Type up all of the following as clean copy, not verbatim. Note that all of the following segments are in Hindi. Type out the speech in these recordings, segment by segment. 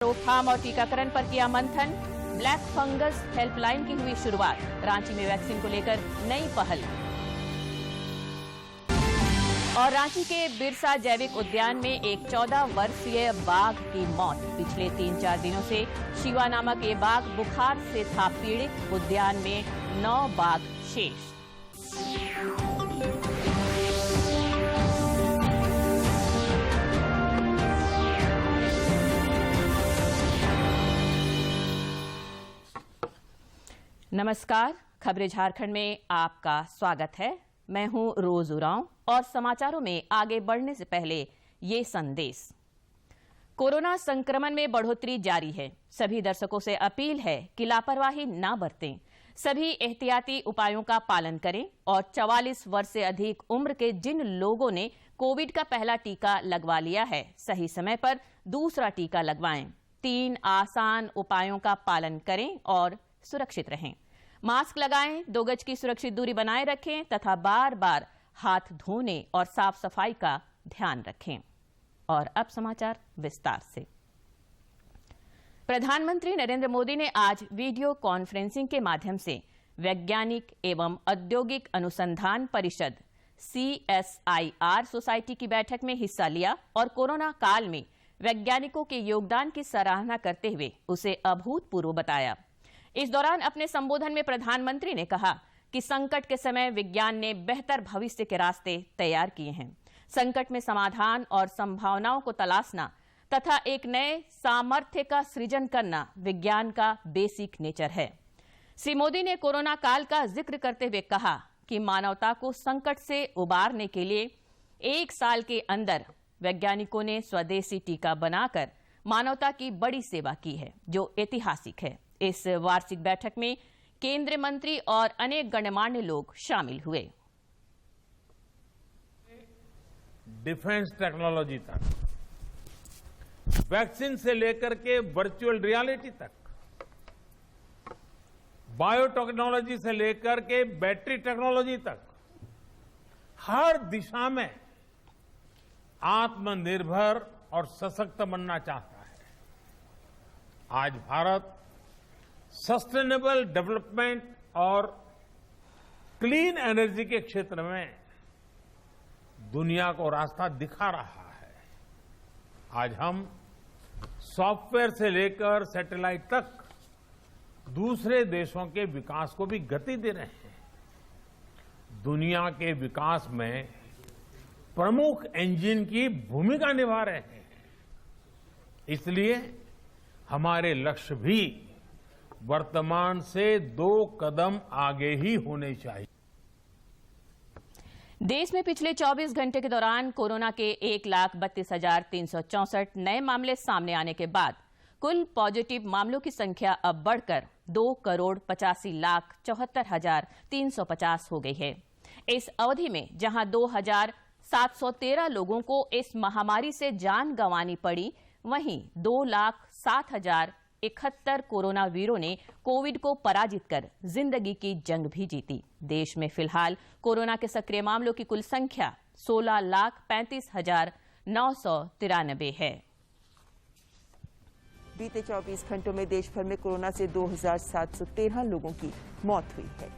रोकथाम और टीकाकरण पर किया मंथन। ब्लैक फंगस हेल्पलाइन की हुई शुरुआत। रांची में वैक्सीन को लेकर नई पहल। और रांची के बिरसा जैविक उद्यान में एक 14 वर्षीय बाघ की मौत। पिछले 3-4 दिनों से शिवा नामक ये बाघ बुखार से था पीड़ित। उद्यान में 9 बाघ शेष। नमस्कार, खबरें झारखंड में आपका स्वागत है। मैं हूं रोज उरांव और समाचारों में आगे बढ़ने से पहले ये संदेश। कोरोना संक्रमण में बढ़ोतरी जारी है। सभी दर्शकों से अपील है कि लापरवाही न बरतें। सभी एहतियाती उपायों का पालन करें और 44 वर्ष से अधिक उम्र के जिन लोगों ने कोविड का पहला टीका लगवा लिया है, सही समय पर दूसरा टीका लगवाएं। 3 आसान उपायों का पालन करें और सुरक्षित रहें। मास्क लगाएं, 2 गज की सुरक्षित दूरी बनाए रखें तथा बार बार हाथ धोने और साफ सफाई का ध्यान रखें। और अब समाचार विस्तार से। प्रधानमंत्री नरेंद्र मोदी ने आज वीडियो कॉन्फ्रेंसिंग के माध्यम से वैज्ञानिक एवं औद्योगिक अनुसंधान परिषद CSIR सोसाइटी की बैठक में हिस्सा लिया और कोरोना काल में वैज्ञानिकों के योगदान की सराहना करते हुए उसे अभूतपूर्व बताया। इस दौरान अपने संबोधन में प्रधानमंत्री ने कहा कि संकट के समय विज्ञान ने बेहतर भविष्य के रास्ते तैयार किए हैं। संकट में समाधान और संभावनाओं को तलाशना तथा एक नए सामर्थ्य का सृजन करना विज्ञान का बेसिक नेचर है। श्री मोदी ने कोरोना काल का जिक्र करते हुए कहा कि मानवता को संकट से उबारने के लिए 1 साल के अंदर वैज्ञानिकों ने स्वदेशी टीका बनाकर मानवता की बड़ी सेवा की है, जो ऐतिहासिक है। इस वार्षिक बैठक में केंद्रीय मंत्री और अनेक गणमान्य लोग शामिल हुए। डिफेंस टेक्नोलॉजी तक, वैक्सीन से लेकर के वर्चुअल रियलिटी तक, बायोटेक्नोलॉजी से लेकर के बैटरी टेक्नोलॉजी तक, हर दिशा में आत्मनिर्भर और सशक्त बनना चाहता है। आज भारत सस्टेनेबल डेवलपमेंट और क्लीन एनर्जी के क्षेत्र में दुनिया को रास्ता दिखा रहा है। आज हम सॉफ्टवेयर से लेकर सैटेलाइट तक दूसरे देशों के विकास को भी गति दे रहे हैं। दुनिया के विकास में प्रमुख इंजन की भूमिका निभा रहे हैं। इसलिए हमारे लक्ष्य भी वर्तमान से 2 कदम आगे ही होने चाहिए। देश में पिछले 24 घंटे के दौरान कोरोना के 1,32,364 नए मामले सामने आने के बाद कुल पॉजिटिव मामलों की संख्या अब बढ़कर 2,85,74,350 हो गई है। इस अवधि में जहां 2,713 लोगों को इस महामारी से जान गंवानी पड़ी, वहीं 2,07,071 कोरोना वीरों ने कोविड को पराजित कर जिंदगी की जंग भी जीती। देश में फिलहाल कोरोना के सक्रिय मामलों की कुल संख्या 16,35,993 है। बीते 24 घंटों में देश भर में कोरोना से 2,713 लोगों की मौत हुई है।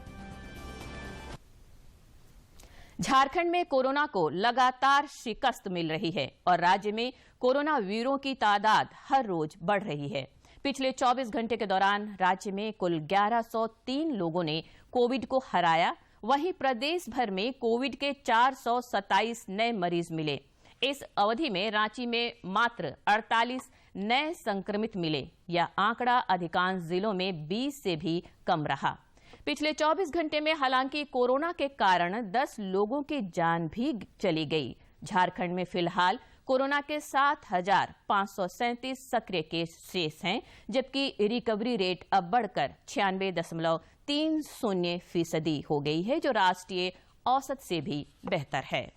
झारखंड में कोरोना को लगातार शिकस्त मिल रही है और राज्य में कोरोना वीरों की तादाद हर रोज बढ़ रही है। पिछले 24 घंटे के दौरान राज्य में कुल 1103 लोगों ने कोविड को हराया। वहीं प्रदेश भर में कोविड के 427 नए मरीज मिले। इस अवधि में रांची में मात्र 48 नए संक्रमित मिले। यह आंकड़ा अधिकांश जिलों में 20 से भी कम रहा। पिछले 24 घंटे में हालांकि कोरोना के कारण 10 लोगों की जान भी चली गई। झारखंड में फिलहाल कोरोना के 7,537 सक्रिय केस शेष हैं, जबकि रिकवरी रेट अब बढ़कर 96.30% हो गई है, जो राष्ट्रीय औसत से भी बेहतर है।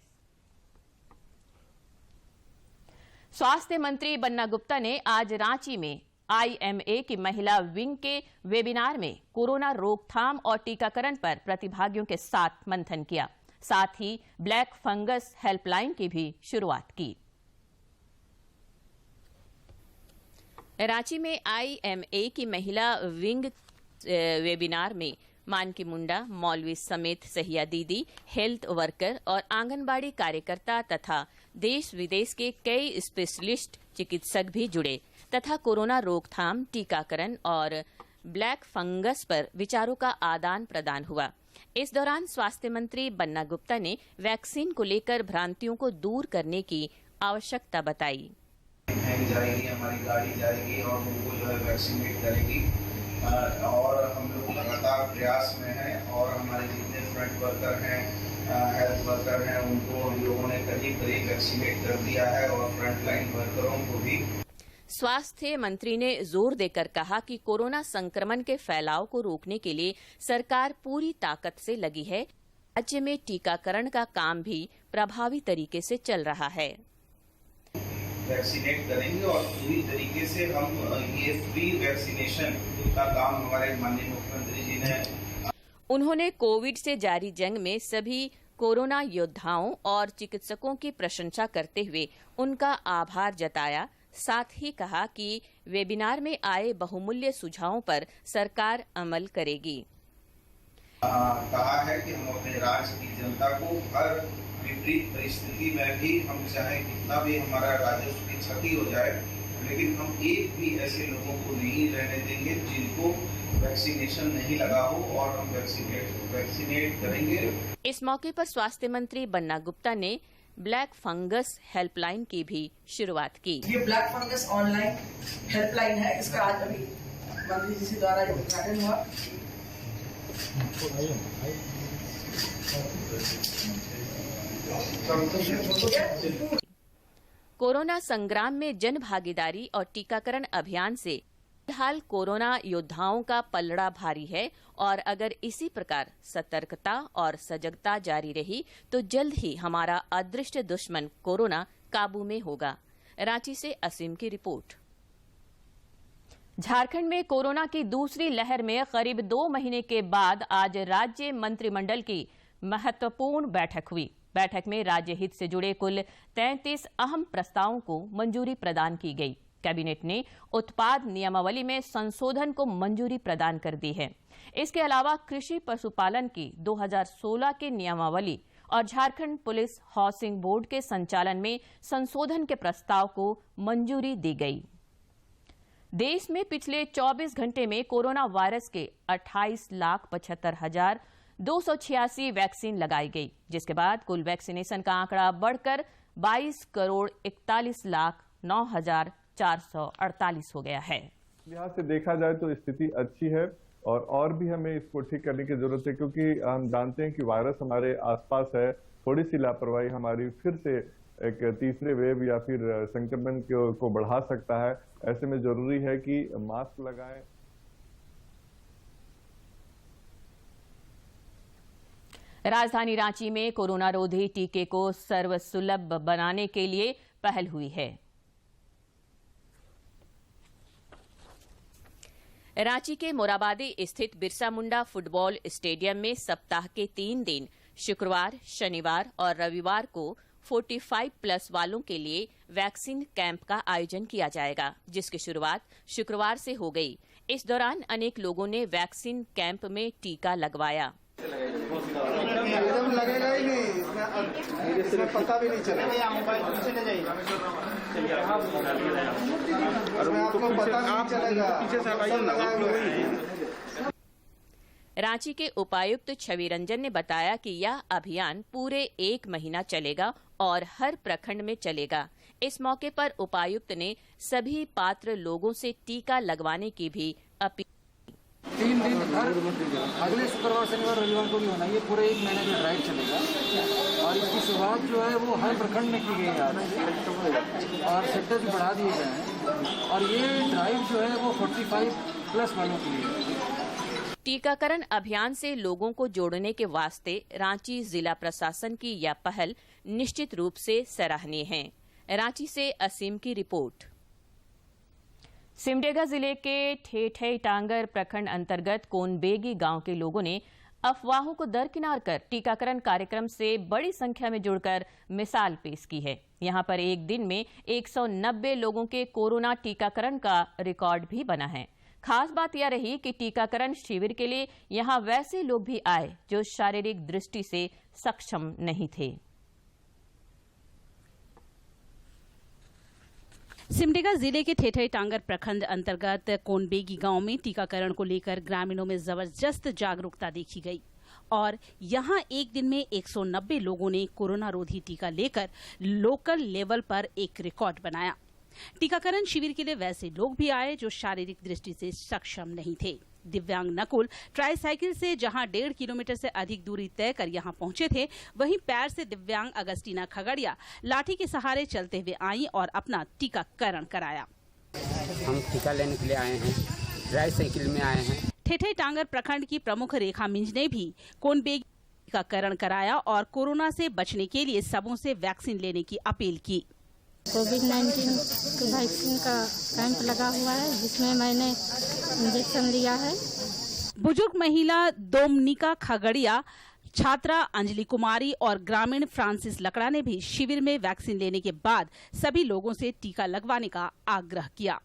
स्वास्थ्य मंत्री बन्ना गुप्ता ने आज रांची में IMA की महिला विंग के वेबिनार में कोरोना रोकथाम और टीकाकरण पर प्रतिभागियों के साथ मंथन किया। साथ ही ब्लैक फंगस हेल्पलाइन की भी शुरुआत की। रांची में IMA की महिला विंग वेबिनार में मानकी मुंडा, मौलवी समेत सहिया दीदी, हेल्थ वर्कर और आंगनबाड़ी कार्यकर्ता तथा देश विदेश के कई स्पेशलिस्ट चिकित्सक भी जुड़े तथा कोरोना रोकथाम, टीकाकरण और ब्लैक फंगस पर विचारों का आदान प्रदान हुआ। इस दौरान स्वास्थ्य मंत्री बन्ना गुप्ता ने वैक्सीन को लेकर भ्रांतियों को दूर करने की आवश्यकता बताई। जाएगी, हमारी गाड़ी जाएगी और उनको जो है वैक्सीनेट करेगी और हम लोग लगातार प्रयास में हैं और हमारे जितने फ्रंट वर्कर हैं, हेल्थ वर्कर हैं, उनको लोगों ने करीब वैक्सीनेट कर दिया है और फ्रंट लाइन वर्करों को भी। स्वास्थ्य मंत्री ने जोर देकर कहा कि कोरोना संक्रमण के फैलाव को रोकने के लिए सरकार पूरी ताकत से लगी है। राज्य में टीकाकरण का काम भी प्रभावी तरीके से चल रहा है। वैक्सीनेट करेंगे और पूरी तरीके से हम ये फ्री वैक्सीनेशन का काम हमारे माननीय मुख्यमंत्री जी ने। उन्होंने कोविड से जारी जंग में सभी कोरोना योद्धाओं और चिकित्सकों की प्रशंसा करते हुए उनका आभार जताया। साथ ही कहा कि वेबिनार में आए बहुमूल्य सुझावों पर सरकार अमल करेगी। कहा है कि हम अपने राज्य की जनता को हर विपरीत परिस्थिति में भी, हम चाहे कितना भी हमारा राजस्व की क्षति हो जाए, लेकिन हम एक भी ऐसे लोगों को नहीं रहने देंगे जिनको वैक्सीनेशन नहीं लगा हो और हम वैक्सीनेट करेंगे। इस मौके पर स्वास्थ्य मंत्री बन्ना गुप्ता ने ब्लैक फंगस हेल्पलाइन की भी शुरुआत की। ये ब्लैक फंगस ऑनलाइन हेल्पलाइन है, इसका आज अभी मंत्री जी से द्वारा उद्घाटन हुआ। कोरोना संग्राम में जन भागीदारी और टीकाकरण अभियान से फिलहाल कोरोना योद्धाओं का पलड़ा भारी है और अगर इसी प्रकार सतर्कता और सजगता जारी रही तो जल्द ही हमारा अदृष्ट दुश्मन कोरोना काबू में होगा। रांची से असीम की रिपोर्ट। झारखंड में कोरोना की दूसरी लहर में करीब 2 महीने के बाद आज राज्य मंत्रिमंडल की महत्वपूर्ण बैठक हुई। बैठक में राज्य हित से जुड़े कुल 33 अहम प्रस्तावों को मंजूरी प्रदान की गई। कैबिनेट ने उत्पाद नियमावली में संशोधन को मंजूरी प्रदान कर दी है। इसके अलावा कृषि पशुपालन की 2016 के नियमावली और झारखंड पुलिस हाउसिंग बोर्ड के संचालन में संशोधन के प्रस्ताव को मंजूरी दी गई। देश में पिछले 24 घंटे में कोरोना वायरस के 28,75,286 वैक्सीन लगाई गई, जिसके बाद कुल वैक्सीनेशन का आंकड़ा बढ़कर 22,41,09,448 हो गया है। लिहाज से देखा जाए तो स्थिति अच्छी है और भी हमें इसको ठीक करने की जरूरत है, क्योंकि हम जानते हैं कि वायरस हमारे आसपास है। थोड़ी सी लापरवाही हमारी फिर से एक तीसरे वेव या फिर संक्रमण को बढ़ा सकता है। ऐसे में जरूरी है कि मास्क लगाएं। राजधानी रांची में कोरोना रोधी टीके को सर्वसुलभ बनाने के लिए पहल हुई है। रांची के मोराबादी स्थित बिरसा मुंडा फुटबॉल स्टेडियम में सप्ताह के 3 दिन शुक्रवार, शनिवार और रविवार को 45+ वालों के लिए वैक्सीन कैंप का आयोजन किया जाएगा, जिसकी शुरुआत शुक्रवार से हो गई। इस दौरान अनेक लोगों ने वैक्सीन कैंप में टीका लगवाया। एकदम लगेगा ही नहीं, इसमें पता भी नहीं चलेगा। आपको पता नहीं चलेगा। रांची के उपायुक्त छवि रंजन ने बताया कि यह अभियान पूरे 1 महीना चलेगा और हर प्रखंड में चलेगा। इस मौके पर उपायुक्त ने सभी पात्र लोगों से टीका लगवाने की भी अपील। 3 दिन हर अगले शुक्रवार, शनिवार, रविवार को भी होना। ये पूरे 1 महीने का ड्राइव चलेगा और इसकी शुरुआत जो है वो हर प्रखंड में की गई है आज और सेक्टर भी बढ़ा दिए गए हैं और ये ड्राइव जो है वो 45+ वालों के लिए। टीकाकरण अभियान से लोगों को जोड़ने के वास्ते रांची जिला प्रशासन की यह पहल निश्चित रूप से सराहनीय है। रांची से असीम की रिपोर्ट। सिमडेगा जिले के ठेठई टांगर प्रखंड अंतर्गत कोनबेगी गांव के लोगों ने अफवाहों को दरकिनार कर टीकाकरण कार्यक्रम से बड़ी संख्या में जुड़कर मिसाल पेश की है। यहां पर एक दिन में 190 लोगों के कोरोना टीकाकरण का रिकॉर्ड भी बना है। खास बात यह रही कि टीकाकरण शिविर के लिए यहां वैसे लोग भी आए जो शारीरिक दृष्टि से सक्षम नहीं थे। सिमडेगा जिले के ठेठई टांगर प्रखंड अंतर्गत कोनबेगी गांव में टीकाकरण को लेकर ग्रामीणों में जबरदस्त जागरूकता देखी गई और यहां एक दिन में 190 लोगों ने कोरोना रोधी टीका लेकर लोकल लेवल पर एक रिकॉर्ड बनाया। टीकाकरण शिविर के लिए वैसे लोग भी आए जो शारीरिक दृष्टि से सक्षम नहीं थे। दिव्यांग नकुल ट्राईसाइकिल से जहां 1.5 किलोमीटर से अधिक दूरी तय कर यहां पहुंचे थे, वहीं पैर से दिव्यांग अगस्टीना खगड़िया लाठी के सहारे चलते हुए आई और अपना टीकाकरण कराया। हम टीका लेने के लिए आए हैं, ट्राईसाइकिल में आए हैं। ठेठई टांगर प्रखंड की प्रमुख रेखा मिंज ने भी कोनबेगी टीकाकरण कराया और कोरोना से बचने के लिए सबों से वैक्सीन लेने की अपील की। कोविड-19 के वैक्सीन का कैंप लगा हुआ है जिसमें मैंने इंजेक्शन लिया है। बुजुर्ग महिला दोमनिका खगड़िया, छात्रा अंजलि कुमारी और ग्रामीण फ्रांसिस लकड़ा ने भी शिविर में वैक्सीन लेने के बाद सभी लोगों से टीका लगवाने का आग्रह किया।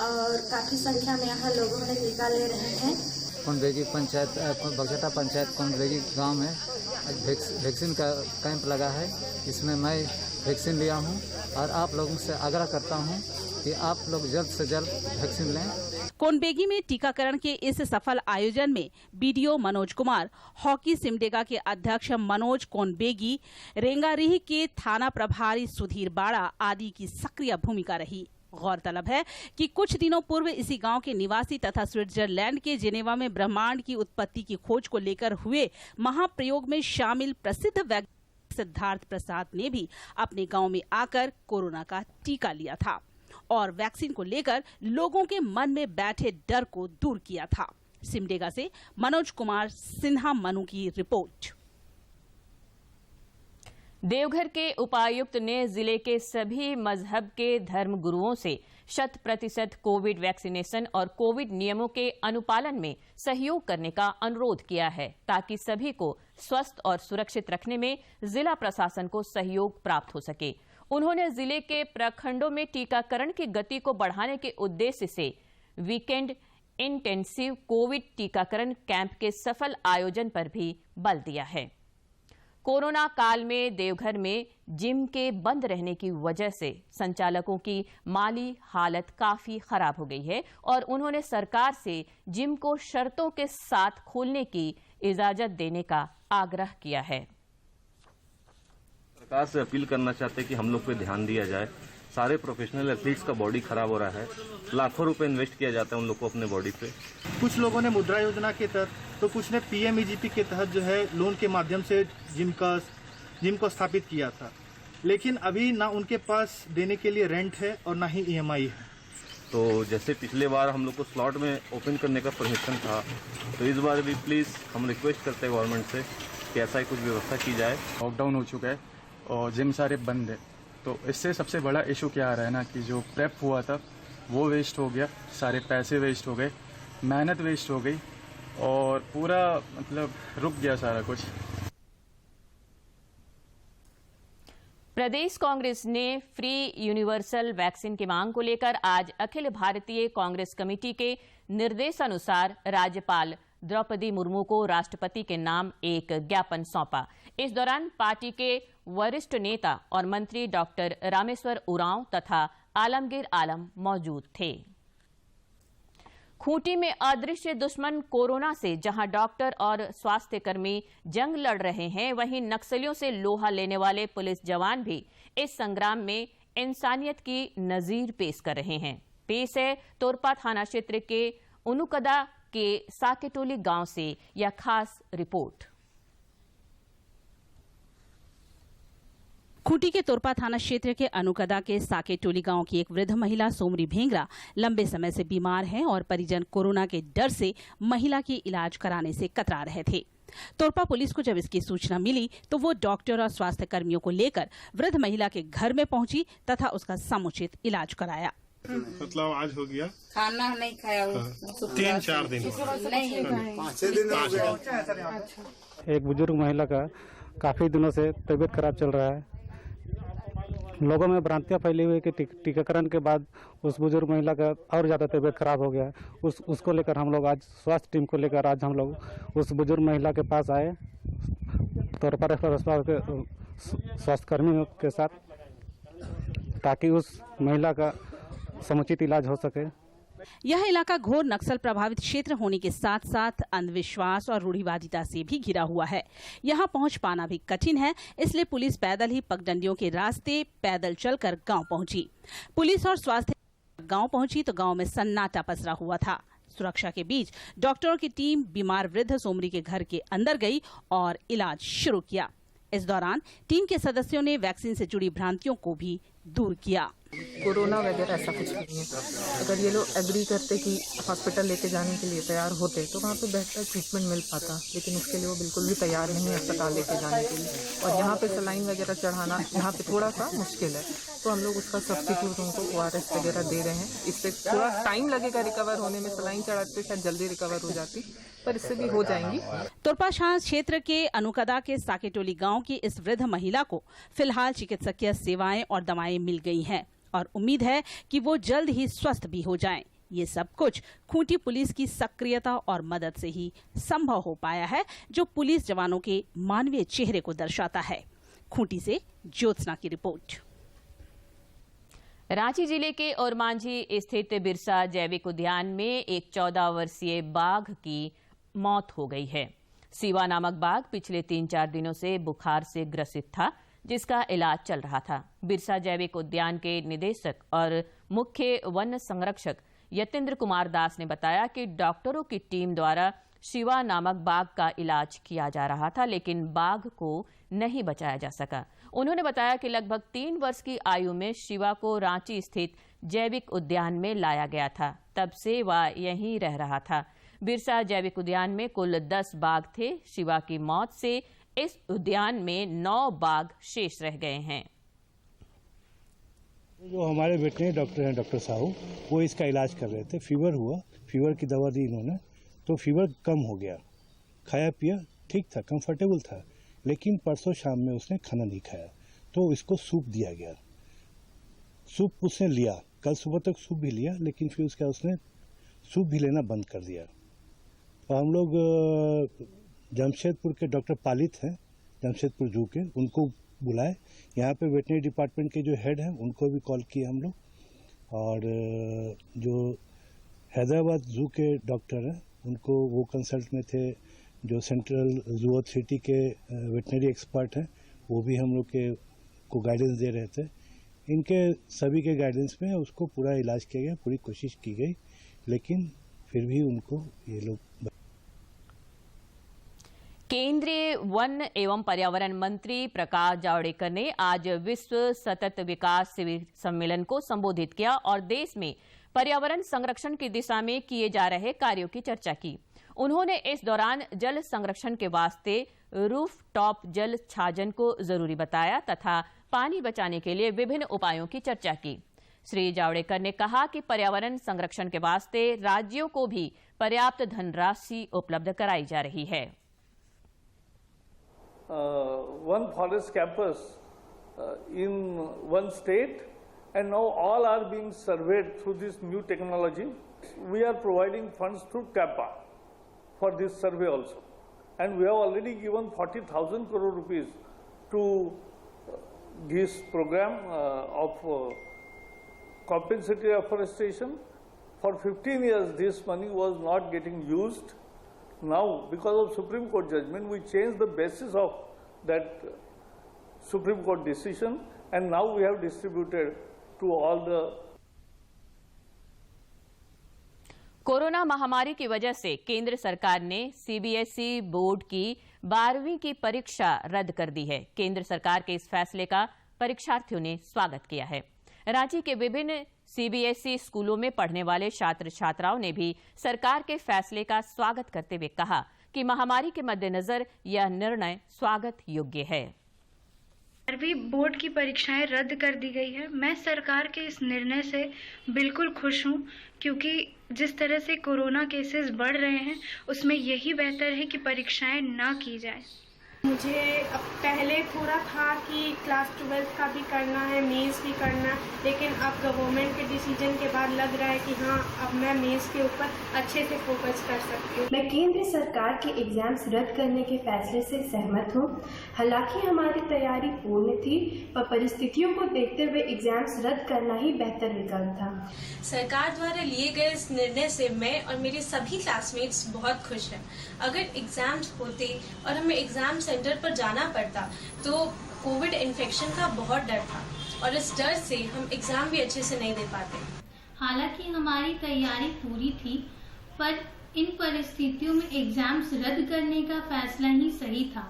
और काफी संख्या में यहाँ लोगों ने टीका ले रहे हैं। कोनबेगी पंचायत बगजटा पंचायत कोनबेगी गांव में वैक्सीन का कैंप लगा है। इसमें मैं वैक्सीन लिया हूं और आप लोगों से आग्रह करता हूं कि आप लोग जल्द से जल्द वैक्सीन लें। कोनबेगी में टीकाकरण के इस सफल आयोजन में बीडीओ मनोज कुमार, हॉकी सिमडेगा के अध्यक्ष मनोज कोनबेगी, रेंगारिह के थाना प्रभारी सुधीर बाड़ा आदि की सक्रिय भूमिका रही। गौरतलब है कि कुछ दिनों पूर्व इसी गांव के निवासी तथा स्विट्जरलैंड के जेनेवा में ब्रह्मांड की उत्पत्ति की खोज को लेकर हुए महाप्रयोग में शामिल प्रसिद्ध वैज्ञानिक सिद्धार्थ प्रसाद ने भी अपने गांव में आकर कोरोना का टीका लिया था और वैक्सीन को लेकर लोगों के मन में बैठे डर को दूर किया था। सिमडेगा से मनोज कुमार सिन्हा मनु की रिपोर्ट। देवघर के उपायुक्त ने जिले के सभी मजहब के धर्म गुरुओं से 100% कोविड वैक्सीनेशन और कोविड नियमों के अनुपालन में सहयोग करने का अनुरोध किया है ताकि सभी को स्वस्थ और सुरक्षित रखने में जिला प्रशासन को सहयोग प्राप्त हो सके। उन्होंने जिले के प्रखंडों में टीकाकरण की गति को बढ़ाने के उद्देश्य से वीकेंड इंटेंसिव कोविड टीकाकरण कैंप के सफल आयोजन पर भी बल दिया है। कोरोना काल में देवघर में जिम के बंद रहने की वजह से संचालकों की माली हालत काफी खराब हो गई है और उन्होंने सरकार से जिम को शर्तों के साथ खोलने की इजाजत देने का आग्रह किया है। सरकार से अपील करना चाहते हैं कि हम लोग पे ध्यान दिया जाए। सारे प्रोफेशनल एथलीट्स का बॉडी खराब हो रहा है, लाखों रुपए इन्वेस्ट किया जाता है उन लोग को अपने बॉडी पे। कुछ लोगों ने मुद्रा योजना के तहत तो कुछ ने पीएमईजीपी के तहत जो है लोन के माध्यम से जिम को स्थापित किया था, लेकिन अभी ना उनके पास देने के लिए रेंट है और ना ही ईएमआई है। तो जैसे पिछले बार हम लोग को स्लॉट में ओपन करने का परमिशन था, तो इस बार भी प्लीज हम रिक्वेस्ट करते हैं गवर्नमेंट से कि ऐसा ही कुछ व्यवस्था की जाए। लॉकडाउन हो चुका है और जिम सारे बंद है, तो इससे सबसे बड़ा इशू क्या आ रहा है ना कि जो प्रेप हुआ था वो वेस्ट हो गया, सारे पैसे वेस्ट हो गए, मेहनत वेस्ट हो गई और पूरा मतलब रुक गया सारा कुछ। प्रदेश कांग्रेस ने फ्री यूनिवर्सल वैक्सीन की मांग को लेकर आज अखिल भारतीय कांग्रेस कमेटी के निर्देशानुसार राज्यपाल द्रौपदी मुर्मू को राष्ट्रपति के नाम एक ज्ञापन सौंपा। इस दौरान पार्टी के वरिष्ठ नेता और मंत्री डॉक्टर रामेश्वर उरांव तथा आलमगीर आलम मौजूद थे। खूंटी में अदृश्य दुश्मन कोरोना से जहां डॉक्टर और स्वास्थ्यकर्मी जंग लड़ रहे हैं, वहीं नक्सलियों से लोहा लेने वाले पुलिस जवान भी इस संग्राम में इंसानियत की नजीर पेश कर रहे हैं। पेश है तोरपा थाना क्षेत्र के उनुकदा के साकेटोली गांव से यह खास रिपोर्ट। खूंटी के तोरपा थाना क्षेत्र के अनुकदा के साकेटोली गांव की एक वृद्ध महिला सोमरी भेंगरा लंबे समय से बीमार हैं और परिजन कोरोना के डर से महिला की इलाज कराने से कतरा रहे थे। तोरपा पुलिस को जब इसकी सूचना मिली तो वो डॉक्टर और स्वास्थ्य कर्मियों को लेकर वृद्ध महिला के घर में पहुंची तथा उसका समुचित इलाज कराया। मतलब आज हो गया खाना नहीं खाया 3-4 दिन नहीं 5 दिन हो गया। एक बुजुर्ग महिला का काफ़ी दिनों से तबीयत खराब चल रहा है। लोगों में भ्रांतियाँ फैली हुई कि टीकाकरण के बाद उस बुजुर्ग महिला का और ज़्यादा तबीयत खराब हो गया। उसको लेकर हम लोग आज स्वास्थ्य टीम को लेकर आज हम लोग उस बुजुर्ग महिला के पास आए तौर पर अस्पताल के स्वास्थ्यकर्मियों के साथ, ताकि उस महिला का समुचित इलाज हो सके। यह इलाका घोर नक्सल प्रभावित क्षेत्र होने के साथ साथ अंधविश्वास और रूढ़िवादिता से भी घिरा हुआ है। यहाँ पहुँच पाना भी कठिन है, इसलिए पुलिस पैदल ही पगडंडियों के रास्ते पैदल चलकर गांव पहुंची। पुलिस और स्वास्थ्य गांव पहुंची तो गांव में सन्नाटा पसरा हुआ था। सुरक्षा के बीच डॉक्टरों की टीम बीमार वृद्ध सोमरी के घर के अंदर गई और इलाज शुरू किया। इस दौरान टीम के सदस्यों ने वैक्सीन से जुड़ी भ्रांतियों को भी दूर किया। कोरोना वगैरह ऐसा कुछ नहीं है। अगर ये लोग एग्री करते कि हॉस्पिटल लेके जाने के लिए तैयार होते तो वहाँ पे बेहतर ट्रीटमेंट मिल पाता, लेकिन उसके लिए वो बिल्कुल भी तैयार नहीं है अस्पताल लेके जाने के लिए। और यहाँ पे सलाइन वगैरह चढ़ाना यहाँ पे थोड़ा सा मुश्किल है, तो हम लोग उसका सब्स्टिट्यूट उनको ORS वगैरह दे रहे हैं। इससे थोड़ा टाइम लगेगा रिकवर होने में, सलाइन चढ़ाते शायद जल्दी रिकवर हो जाती, पर इससे भी हो जाएंगी। तुरपाशाह क्षेत्र के अनुकदा के साकेटोली गांव की इस वृद्ध महिला को फिलहाल चिकित्सकीय सेवाएं और दवाएं मिल गई हैं और उम्मीद है कि वो जल्द ही स्वस्थ भी हो जाएं। ये सब कुछ खूंटी पुलिस की सक्रियता और मदद से ही संभव हो पाया है, जो पुलिस जवानों के मानवीय चेहरे को दर्शाता है। खूंटी से ज्योत्सना की रिपोर्ट। रांची जिले के ओरमांझी स्थित बिरसा जैविक उद्यान में एक 14 वर्षीय बाघ की मौत हो गई है। सीवा नामक बाघ पिछले 3-4 दिनों से बुखार से ग्रसित था, जिसका इलाज चल रहा था। बिरसा जैविक उद्यान के निदेशक और मुख्य वन संरक्षक यतेंद्र कुमार दास ने बताया कि डॉक्टरों की टीम द्वारा शिवा नामक बाघ का इलाज किया जा रहा था, लेकिन बाघ को नहीं बचाया जा सका। उन्होंने बताया कि लगभग 3 वर्ष की आयु में शिवा को रांची स्थित जैविक उद्यान में लाया गया था। तब से वह यहीं रह रहा था। बिरसा जैविक उद्यान में कुल 10 बाघ थे। शिवा की मौत से इस उद्यान में 9 बाघ शेष रह गए हैं। जो हमारे वेटनरी डॉक्टर हैं, डॉक्टर साहू, वो इसका इलाज कर रहे थे। फीवर हुआ, फीवर की दवा दी इन्होंने, तो फीवर कम हो गया। खाया पिया ठीक था, कंफर्टेबल था, लेकिन परसों शाम में उसने खाना नहीं खाया, तो इसको सूप दिया गया। सूप उसने लिया, कल सुबह तक सूप भी लिया, लेकिन फिर उसने सूप भी लेना बंद कर दिया। और हम लोग जमशेदपुर के डॉक्टर पालित हैं, जमशेदपुर जू के, उनको बुलाए। यहाँ पे वेटनरी डिपार्टमेंट के जो हेड हैं उनको भी कॉल किए हम लोग, और जो हैदराबाद जू के डॉक्टर हैं उनको, वो कंसल्ट में थे। जो सेंट्रल जू अथॉरिटी के वेटनरी एक्सपर्ट हैं वो भी हम लोग के को गाइडेंस दे रहे थे। इनके सभी के गाइडेंस में उसको पूरा इलाज किया गया, पूरी कोशिश की गई, लेकिन फिर भी उनको ये लोग। केंद्रीय वन एवं पर्यावरण मंत्री प्रकाश जावड़ेकर ने आज विश्व सतत विकास शिविर सम्मेलन को संबोधित किया और देश में पर्यावरण संरक्षण की दिशा में किए जा रहे कार्यों की चर्चा की। उन्होंने इस दौरान जल संरक्षण के वास्ते रूफ टॉप जल छाजन को जरूरी बताया तथा पानी बचाने के लिए विभिन्न उपायों की चर्चा की। श्री जावड़ेकर ने कहा कि पर्यावरण संरक्षण के वास्ते राज्यों को भी पर्याप्त धनराशि उपलब्ध कराई जा रही है। One forest campus in one state, and now all are being surveyed through this new technology. We are providing funds through TAPA for this survey also, and we have already given 40,000 crore rupees to this program of compensatory afforestation. For 15 years this money was not getting used. Now, because of Supreme Court judgment, we changed the basis of that Supreme Court decision, and now we have distributed to all the. Corona महामारी की वजह से केंद्र सरकार ने CBSE बोर्ड की 12वीं की परीक्षा रद्द कर दी है। केंद्र सरकार के इस फैसले का परीक्षार्थियों ने स्वागत किया है। रांची के विभिन्न CBSE स्कूलों में पढ़ने वाले छात्र छात्राओं ने भी सरकार के फैसले का स्वागत करते हुए कहा कि महामारी के मद्देनजर यह निर्णय स्वागत योग्य है। 12वीं बोर्ड की परीक्षाएं रद्द कर दी गई है। मैं सरकार के इस निर्णय से बिल्कुल खुश हूं, क्योंकि जिस तरह से कोरोना केसेस बढ़ रहे हैं उसमें यही बेहतर है कि परीक्षाएं ना की जाए। मुझे अब पहले थोड़ा था कि क्लास 12 का भी करना है, मेंस भी करना है, लेकिन अब गवर्नमेंट के डिसीजन के बाद लग रहा है कि हाँ, अब मैं मेंस के ऊपर अच्छे से फोकस कर सकती हूँ। मैं केंद्र सरकार के एग्जाम्स रद्द करने के फैसले से सहमत हूँ। हालांकि हमारी तैयारी पूर्ण थी, पर परिस्थितियों को देखते हुए एग्जाम्स रद्द करना ही बेहतर विकल्प था। सरकार द्वारा लिए गए इस निर्णय से मैं और मेरे सभी क्लासमेट्स बहुत खुश हैं। अगर एग्जाम्स होते और हमें एग्जाम सेंटर पर जाना पड़ता तो कोविड इन्फेक्शन का बहुत डर था और इस डर से हम एग्जाम भी अच्छे से नहीं दे पाते। हालांकि हमारी तैयारी पूरी थी, पर इन परिस्थितियों में एग्जाम्स रद्द करने का फैसला ही सही था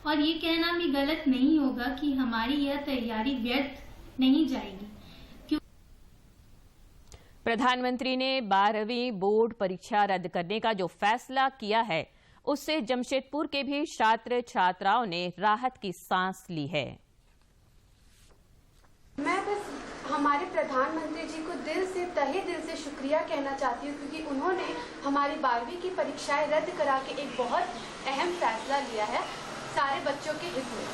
और ये कहना भी गलत नहीं होगा कि हमारी यह तैयारी व्यर्थ नहीं जाएगी। प्रधानमंत्री ने 12वीं बोर्ड परीक्षा रद्द करने का जो फैसला किया है उससे जमशेदपुर के भी छात्र छात्राओं ने राहत की सांस ली है। मैं बस हमारे प्रधानमंत्री जी को दिल से, तहे दिल से शुक्रिया कहना चाहती हूँ, क्योंकि उन्होंने हमारी 12वीं की परीक्षाएं रद्द करा के एक बहुत अहम फैसला लिया है सारे बच्चों के हित में।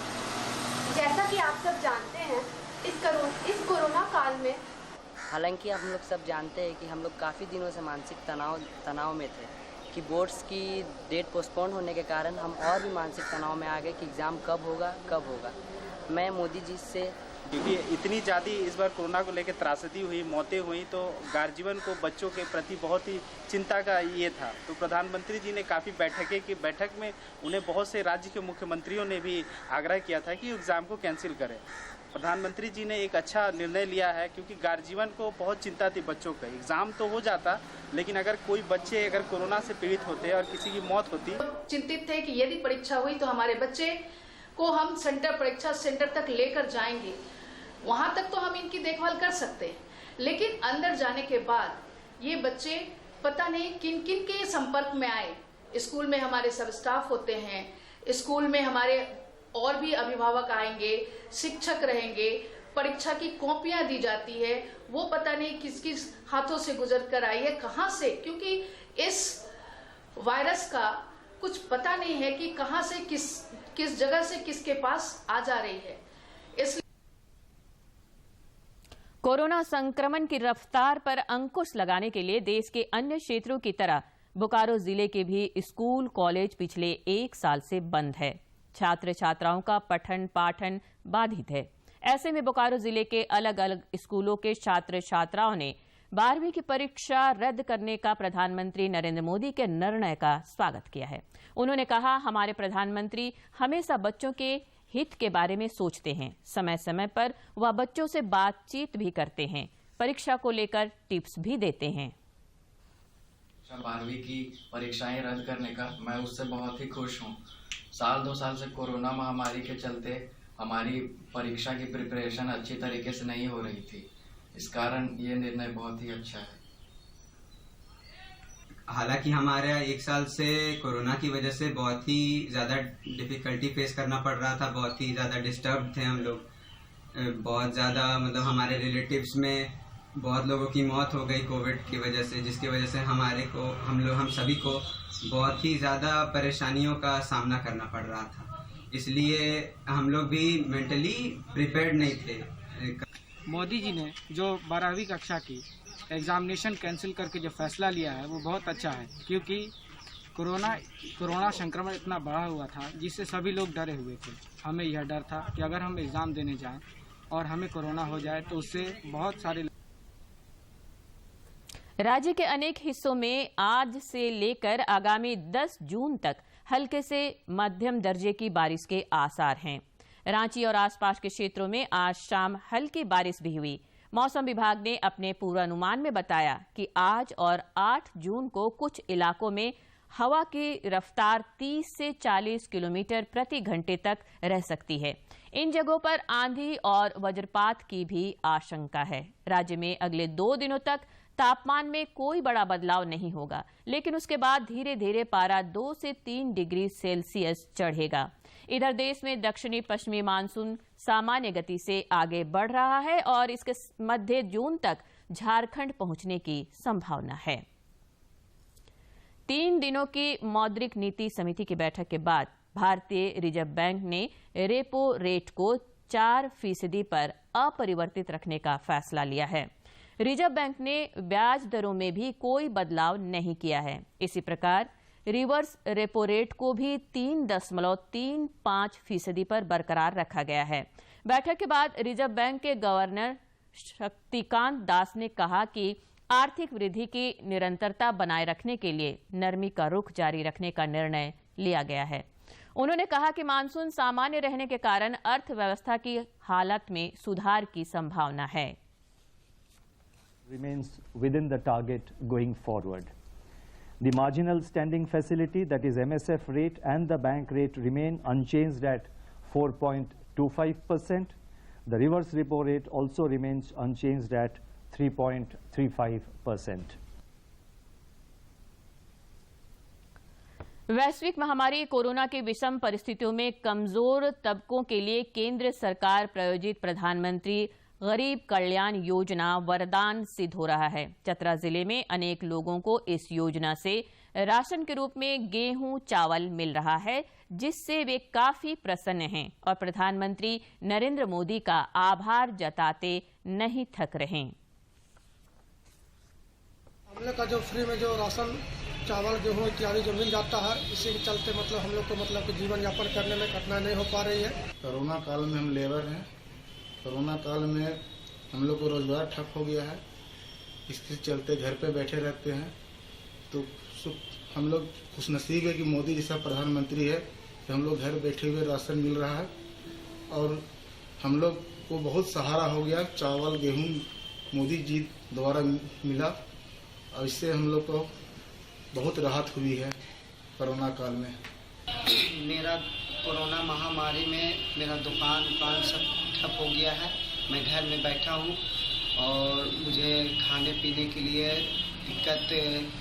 जैसा कि आप सब जानते हैं, इस कोरोना काल में हालांकि हम लोग सब जानते हैं कि हम लोग काफ़ी दिनों से मानसिक तनाव में थे कि बोर्ड्स की डेट पोस्टपोन होने के कारण हम और भी मानसिक तनाव में आ गए कि एग्ज़ाम कब होगा। मैं मोदी जी से, क्योंकि इतनी ज़्यादा इस बार कोरोना को लेकर त्रासदी हुई, मौतें हुई, तो गार्जियन को बच्चों के प्रति बहुत ही चिंता का ये था। तो प्रधानमंत्री जी ने काफ़ी बैठक में उन्हें बहुत से राज्य के मुख्यमंत्रियों ने भी आग्रह किया था कि एग्ज़ाम को कैंसिल करें। प्रधानमंत्री जी ने एक अच्छा निर्णय लिया है, क्योंकि गार्जियन को बहुत चिंता थी बच्चों का। एग्ज़ाम तो हो जाता, लेकिन अगर कोई बच्चे अगर कोरोना से पीड़ित होते और किसी की मौत होती, चिंतित थे कि यदि परीक्षा हुई तो हमारे बच्चे को हम परीक्षा सेंटर तक लेकर जाएंगे, वहां तक तो हम इनकी देखभाल कर सकते हैं, लेकिन अंदर जाने के बाद ये बच्चे पता नहीं किन किन के संपर्क में आए। स्कूल में हमारे सब स्टाफ होते हैं, स्कूल में हमारे और भी अभिभावक आएंगे, शिक्षक रहेंगे, परीक्षा की कॉपियां दी जाती है, वो पता नहीं किस किस हाथों से गुजर कर आई है, कहां से, क्योंकि इस वायरस का कुछ पता नहीं है कि कहां से किस जगह से किसके पास आ जा रही है। इसलिए कोरोना संक्रमण की रफ्तार पर अंकुश लगाने के लिए देश के अन्य क्षेत्रों की तरह बोकारो जिले के भी स्कूल कॉलेज पिछले 1 साल से बंद है। छात्र छात्राओं का पठन पाठन बाधित है। ऐसे में बोकारो जिले के अलग अलग स्कूलों के छात्र छात्राओं ने 12वीं की परीक्षा रद्द करने का प्रधानमंत्री नरेंद्र मोदी के निर्णय का स्वागत किया है। उन्होंने कहा, हमारे प्रधानमंत्री हमेशा बच्चों के हित के बारे में सोचते हैं। समय समय पर वह बच्चों से बातचीत भी करते हैं, परीक्षा को लेकर टिप्स भी देते हैं। 12वीं की परीक्षाएं रद्द करने का मैं उससे बहुत ही खुश हूँ। 2 साल से कोरोना महामारी के चलते हमारी परीक्षा की प्रिपरेशन अच्छी तरीके से नहीं हो रही थी, इस कारण ये निर्णय बहुत ही अच्छा है। हालांकि हमारे 1 साल से कोरोना की वजह से बहुत ही ज़्यादा डिफिकल्टी फेस करना पड़ रहा था, बहुत ही ज़्यादा डिस्टर्ब थे हम लोग। बहुत ज़्यादा मतलब हमारे रिलेटिव्स में बहुत लोगों की मौत हो गई कोविड की वजह से, जिसकी वजह से हम सभी को बहुत ही ज़्यादा परेशानियों का सामना करना पड़ रहा था। इसलिए हम लोग भी मेंटली प्रिपेयर्ड नहीं थे। मोदी जी ने जो 12वीं कक्षा की एग्जामिनेशन कैंसिल करके जो फैसला लिया है वो बहुत अच्छा है, क्योंकि कोरोना संक्रमण इतना बढ़ा हुआ था जिससे सभी लोग डरे हुए थे। हमें यह डर था कि अगर हम एग्ज़ाम देने जाएं और हमें कोरोना हो जाए तो उससे बहुत सारे। राज्य के अनेक हिस्सों में आज से लेकर आगामी 10 जून तक हल्के से मध्यम दर्जे की बारिश के आसार हैं। रांची और आसपास के क्षेत्रों में आज शाम हल्की बारिश भी हुई। मौसम विभाग ने अपने पूर्वानुमान में बताया कि आज और 8 जून को कुछ इलाकों में हवा की रफ्तार 30 से 40 किलोमीटर प्रति घंटे तक रह सकती है। इन जगहों पर आंधी और वज्रपात की भी आशंका है। राज्य में अगले 2 दिनों तक तापमान में कोई बड़ा बदलाव नहीं होगा, लेकिन उसके बाद धीरे धीरे पारा 2 से 3 डिग्री सेल्सियस चढ़ेगा। इधर देश में दक्षिणी पश्चिमी मानसून सामान्य गति से आगे बढ़ रहा है और इसके मध्य जून तक झारखंड पहुंचने की संभावना है। 3 दिनों की मौद्रिक नीति समिति की बैठक के बाद भारतीय रिजर्व बैंक ने रेपो रेट को 4% पर अपरिवर्तित रखने का फैसला लिया है। रिजर्व बैंक ने ब्याज दरों में भी कोई बदलाव नहीं किया है। इसी प्रकार रिवर्स रेपो रेट को भी 3.35% पर बरकरार रखा गया है। बैठक के बाद रिजर्व बैंक के गवर्नर शक्तिकांत दास ने कहा कि आर्थिक वृद्धि की निरंतरता बनाए रखने के लिए नरमी का रुख जारी रखने का निर्णय लिया गया है। उन्होंने कहा कि मानसून सामान्य रहने के कारण अर्थव्यवस्था की हालत में सुधार की संभावना है। Remains within the target going forward. The marginal standing facility, that is MSF rate, and the bank rate remain unchanged at 4.25%. The reverse repo rate also remains unchanged at 3.35%. वैश्विक महामारी कोरोना की विषम परिस्थितियों में कमजोर तबकों के लिए केंद्र सरकार प्रायोजित प्रधानमंत्री गरीब कल्याण योजना वरदान सिद्ध हो रहा है। चतरा जिले में अनेक लोगों को इस योजना से राशन के रूप में गेहूं चावल मिल रहा है, जिससे वे काफी प्रसन्न हैं और प्रधानमंत्री नरेंद्र मोदी का आभार जताते नहीं थक रहे। हम लोग का जो फ्री में जो राशन चावल गेहूं इत्यादि जो मिल जाता है, इसी के चलते हम लोग को जीवन यापन करने में कठिनाई नहीं हो पा रही है। कोरोना काल में हम लेबर हैं। कोरोना काल में हम लोग को रोजगार ठप हो गया है, इसके चलते घर पे बैठे रहते हैं। तो हम लोग खुशनसीब है कि मोदी जैसा प्रधानमंत्री है कि हम लोग घर बैठे हुए राशन मिल रहा है और हम लोग को बहुत सहारा हो गया। चावल गेहूं मोदी जी द्वारा मिला और इससे हम लोग को बहुत राहत हुई है कोरोना काल में। मेरा कोरोना महामारी में मेरा दुकान सब ठप हो गया है। मैं घर में बैठा हूँ और मुझे खाने पीने के लिए दिक्कत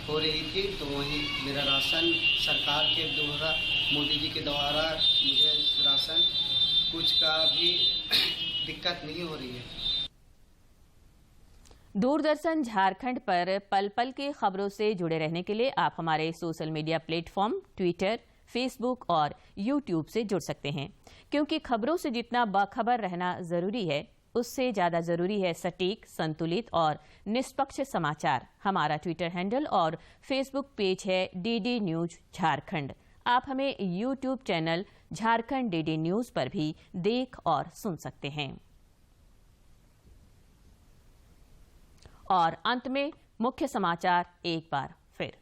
हो रही थी, तो वही मेरा राशन सरकार के द्वारा मोदी जी के द्वारा मुझे राशन कुछ का भी दिक्कत नहीं हो रही है। दूरदर्शन झारखंड पर पल पल की खबरों से जुड़े रहने के लिए आप हमारे social media platform Twitter, Facebook और यूट्यूब से जुड़ सकते हैं, क्योंकि खबरों से जितना बाखबर रहना जरूरी है, उससे ज्यादा जरूरी है सटीक, संतुलित और निष्पक्ष समाचार। हमारा ट्विटर हैंडल और फेसबुक पेज है डीडी न्यूज झारखंड। आप हमें YouTube channel Jharkhand DD news पर भी देख और सुन सकते हैं। और अंत में मुख्य समाचार एक बार फिर।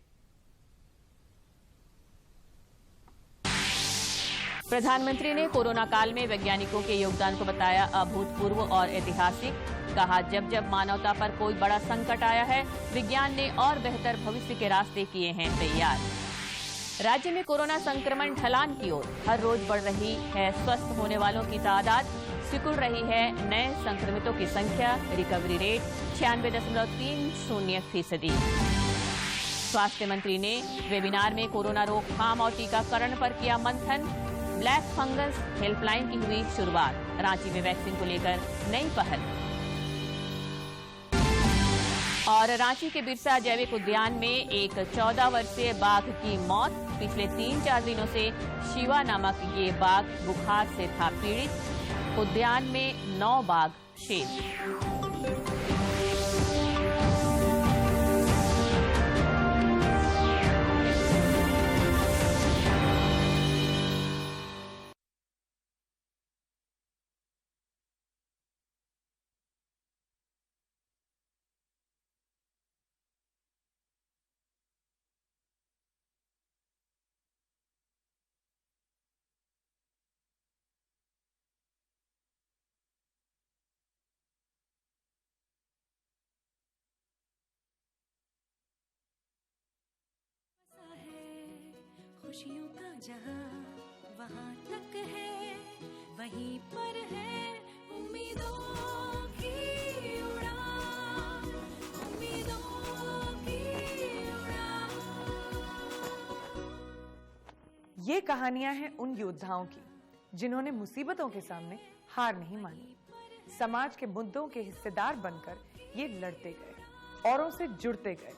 प्रधानमंत्री ने कोरोना काल में वैज्ञानिकों के योगदान को बताया अभूतपूर्व और ऐतिहासिक। कहा, जब जब मानवता पर कोई बड़ा संकट आया है, विज्ञान ने और बेहतर भविष्य के रास्ते किए हैं तैयार। राज्य में कोरोना संक्रमण ढलान की ओर, हर रोज बढ़ रही है स्वस्थ होने वालों की तादाद, सिकुड़ रही है नए संक्रमितों की संख्या, रिकवरी रेट 96.30%। स्वास्थ्य मंत्री ने वेबिनार में कोरोना रोकथाम और टीकाकरण पर किया मंथन। ब्लैक फंगस हेल्पलाइन की हुई शुरुआत। रांची में वैक्सीन को लेकर नई पहल। और रांची के बिरसा जैविक उद्यान में एक 14 वर्षीय बाघ की मौत। पिछले 3-4 दिनों से शिवा नामक ये बाघ बुखार से था पीड़ित। उद्यान में 9 बाघ शेष। खुशियों का जहां वहां तक है, वहीं पर है उम्मीदों की उड़ान, उम्मीदों की उड़ान। ये कहानियां हैं उन योद्धाओं की जिन्होंने मुसीबतों के सामने हार नहीं मानी। समाज के मुद्दों के हिस्सेदार बनकर ये लड़ते गए, औरों से जुड़ते गए